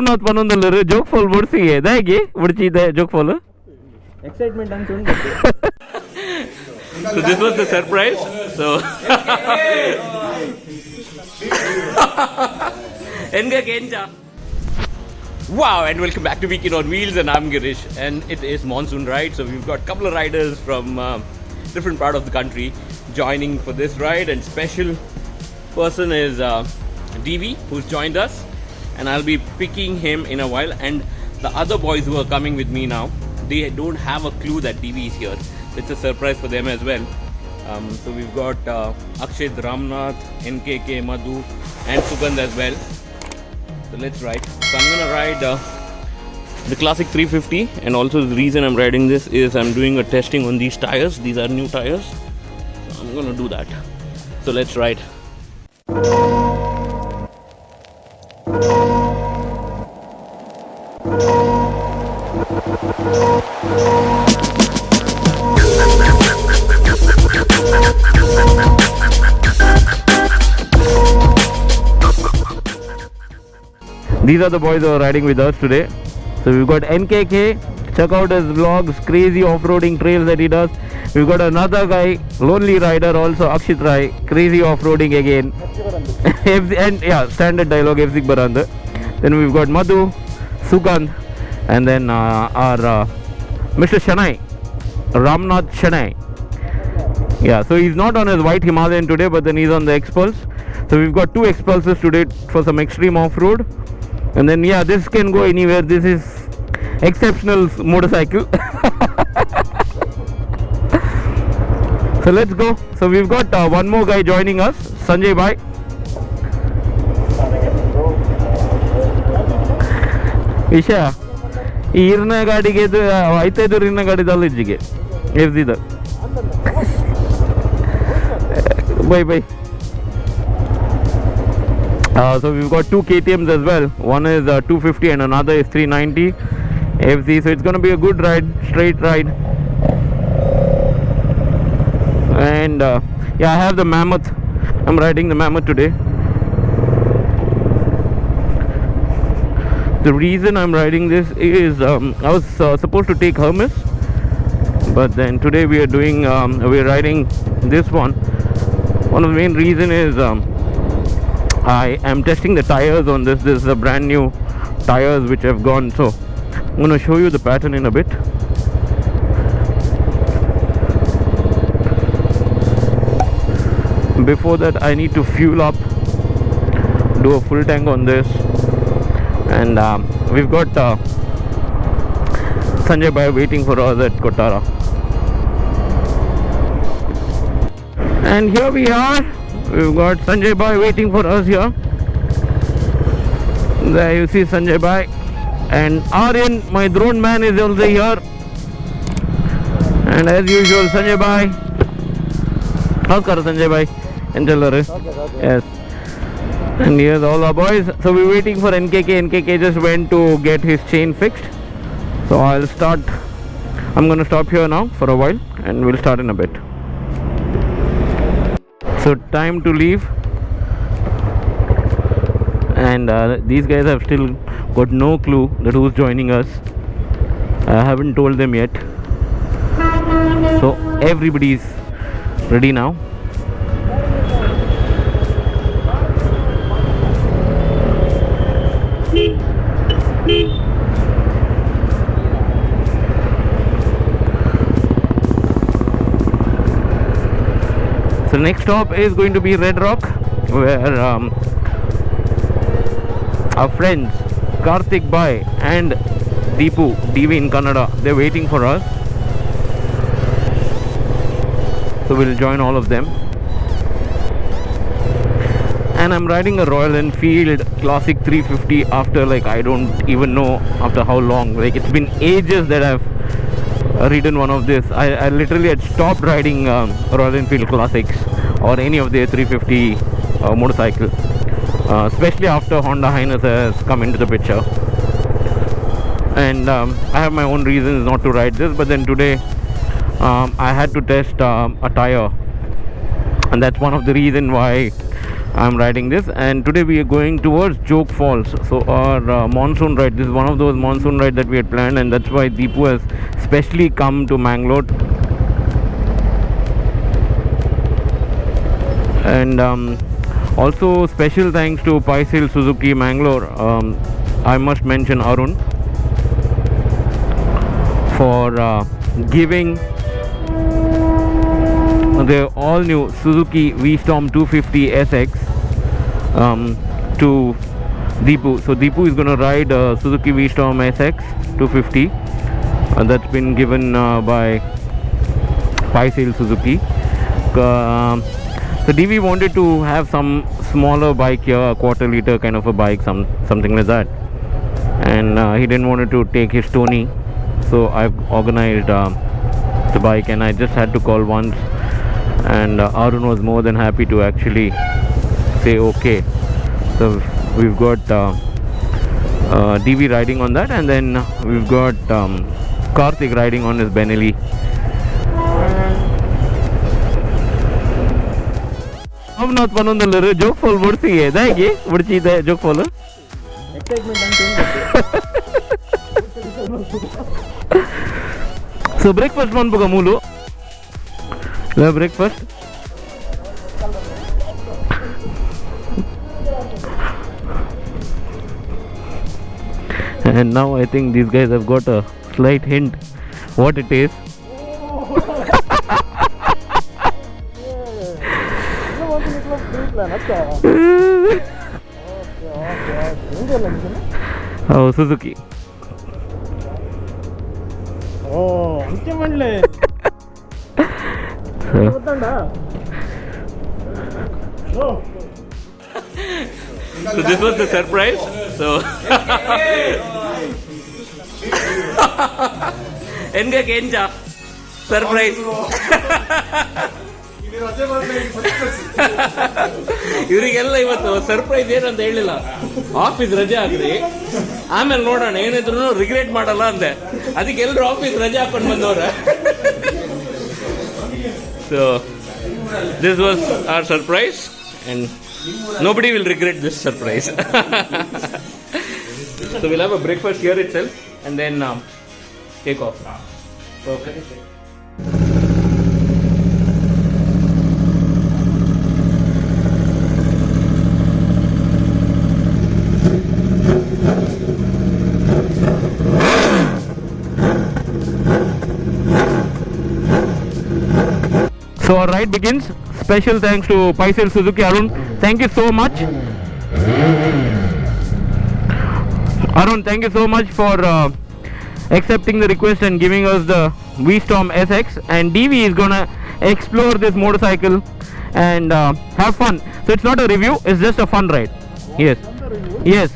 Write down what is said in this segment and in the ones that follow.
Ramnath Panondaluru joke fall bursiye dagi burchide joke fall excitement and soon. So this was the surprise. So Enga Kenja. Wow, and welcome back to Weekend on Wheels, and I'm Girish, and it is monsoon ride. So we've got a couple of riders from different part of the country joining for this ride, and special person is DV, who's joined us, and I'll be picking him in a while. And the other boys who are coming with me now, they don't have a clue that DV is here. It's a surprise for them as well. So we've got Akshit, Ramnath, NKK, Madhu, and Sugandh as well. So let's ride. So I'm gonna ride the Classic 350, and also the reason I'm riding this is I'm doing a testing on these tires. These are new tires. So I'm gonna do that. So let's ride. These are the boys who are riding with us today. So we've got NKK, check out his vlogs, crazy off-roading trails that he does. We've got another guy, lonely rider also, Akshit Rai, crazy off-roading again. And yeah, standard dialogue, FC Barand. Then we've got Madhu, Sugandh, and then our Mr. Shanai, Ramnath Shanai. Yeah, so he's not on his white Himalayan today, but then he's on the Expulse. So we've got two Expulses today for some extreme off-road. And then yeah, this can go anywhere. This is exceptional motorcycle. So let's go. So we've got one more guy joining us, Sanjay Bhai. Isha, irna gadi ge to aite to irna gadi dalu jige. FZ da. Bye. So we've got two KTMs as well. One is 250 and another is 390 FZ. So it's going to be a good ride, straight ride. And yeah, I have the Mammoth. I'm riding the Mammoth today. The reason I'm riding this is I was supposed to take Hermes, but then today we are doing we're riding this one. One of the main reason is I am testing the tires on this. This is a brand new tires which have gone. So I'm going to show you the pattern in a bit. Before that, I need to fuel up, do a full tank on this, and we've got Sanjay Bhai waiting for us at Kotara. And here we are. We've got Sanjay Bhai waiting for us here. There you see Sanjay Bhai. And Aryan, my drone man, is also here. And as usual, Sanjay Bhai. Namaskar Sanjay Bhai. Yes. And here's all our boys. So we're waiting for NKK. NKK just went to get his chain fixed. So I'm going to stop here now for a while, and we'll start in a bit. So time to leave, and these guys have still got no clue that who's joining us. I haven't told them yet. So everybody's ready now. So next stop is going to be Red Rock, where our friends Karthik Bhai and Deepu, DV in Kannada, they're waiting for us. So we'll join all of them. And I'm riding a Royal Enfield Classic 350 after, like, I don't even know after how long. Like, it's been ages that I've ridden one of this. I literally had stopped riding Royal Enfield Classics or any of the 350 motorcycle, especially after Honda Highness has come into the picture. And I have my own reasons not to ride this, but then today I had to test a tire, and that's one of the reasons why I'm riding this, and today we are going towards Joke Falls. So our monsoon ride, this is one of those monsoon rides that we had planned, and that's why Deepu has specially come to Mangalore. And also special thanks to Paisil Suzuki Mangalore. I must mention Arun for giving the all new Suzuki V-Storm 250 SX to Deepu. So Deepu is going to ride Suzuki V-Storm SX 250 that's been given by Paisil Suzuki. So DV wanted to have some smaller bike here, a quarter liter kind of a bike, something like that, and he didn't want to take his Tony, so I've organized the bike, and I just had to call once, and Arun was more than happy to actually say okay. So we've got DV riding on that, and then we've got Karthik riding on his Benelli. I'm not one on the joke fall. What's the what's the joke fall? Excitement So breakfast one boga mulu. Breakfast. And now I think these guys have got a slight hint what it is. Oh, Suzuki. Oh, anche manle. So this was the surprise. So Enga Kenja surprise. ಇವರಿಗೆಲ್ಲ ಇವತ್ತು surprise ಏನಂತ ಹೇಳಿಲ್ಲ. Office ರಜೆ ಹಾಕ್ರಿ, ಆಮೇಲೆ ನೋಡೋಣ, ಏನಿದ್ರು regret ಮಾಡಲ್ಲ ಅಂದೆ. ಅದಕ್ಕೆ ಎಲ್ಲರೂ ಆಫೀಸ್ ರಜೆ ಹಾಕೊಂಡು ಬಂದವ್ರೆ. So this was our surprise, and nobody will regret this surprise. So we'll have a breakfast here itself and then take off. Okay. So our ride begins. Special thanks to Paisil Suzuki. Arun, thank you so much. Arun, thank you so much for accepting the request and giving us the V-Storm SX. And DV is gonna explore this motorcycle and have fun. So it's not a review, it's just a fun ride. Yes. Yes.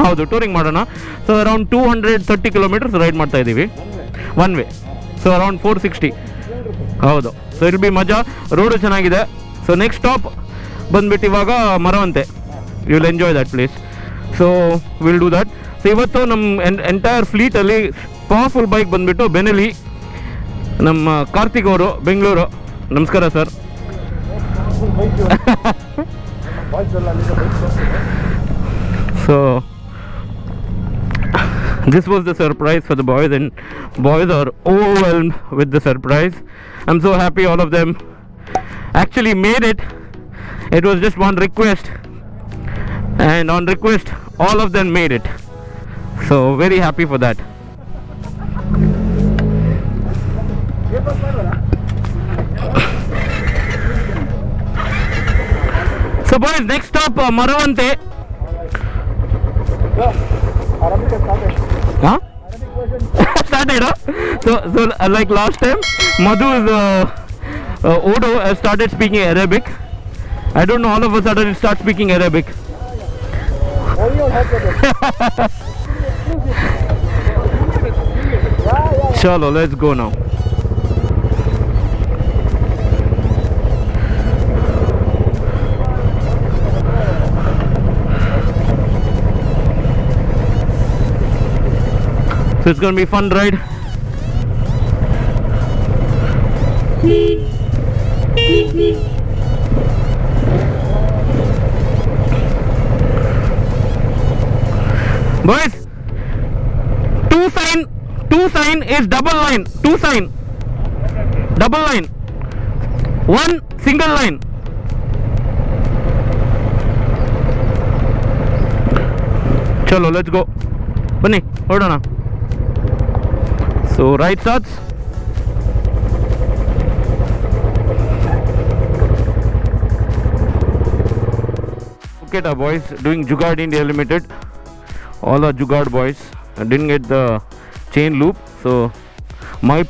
ಹೌದು, touring ಮಾಡೋಣ. So around 230 kilometres ride ಮಾಡ್ತಾ ಇದ್ದೀವಿ one way. So around 460. ಹೌದು. So ಇಲ್ B ಮಜಾ. Road ಚೆನ್ನಾಗಿದೆ. So next stop ಬಂದ್ಬಿಟ್ಟು ಇವಾಗ Maravanthe. You will enjoy that place. So will do that. So ಇವತ್ತು ನಮ್ಮ ಎಂಟೈರ್ ಫ್ಲೀಟಲ್ಲಿ ಪವರ್ಫುಲ್ ಬೈಕ್ ಬಂದುಬಿಟ್ಟು ಬೆನೆಲಿ. ನಮ್ಮ ಕಾರ್ತಿಕ್ ಅವರು ಬೆಂಗಳೂರು. ನಮಸ್ಕಾರ sir. So this was the surprise for the boys, and boys are overwhelmed with the surprise. I'm so happy all of them actually made it. It was just one request, and on request all of them made it. So very happy for that. So boys, next stop Maravante. Huh? Started, huh? So like last time, Madhu's Odo has started speaking Arabic. I don't know, all of a sudden it starts speaking Arabic. Chalo, let's go now. So it's going to be a fun ride. two sign is double line. Two sign, double line. One single line. Chalo, let's go. Bunny, hold on. So right starts. Look at boys doing Jugaad India Limited. All are Jugaad boys. I didn't get the chain loop, so my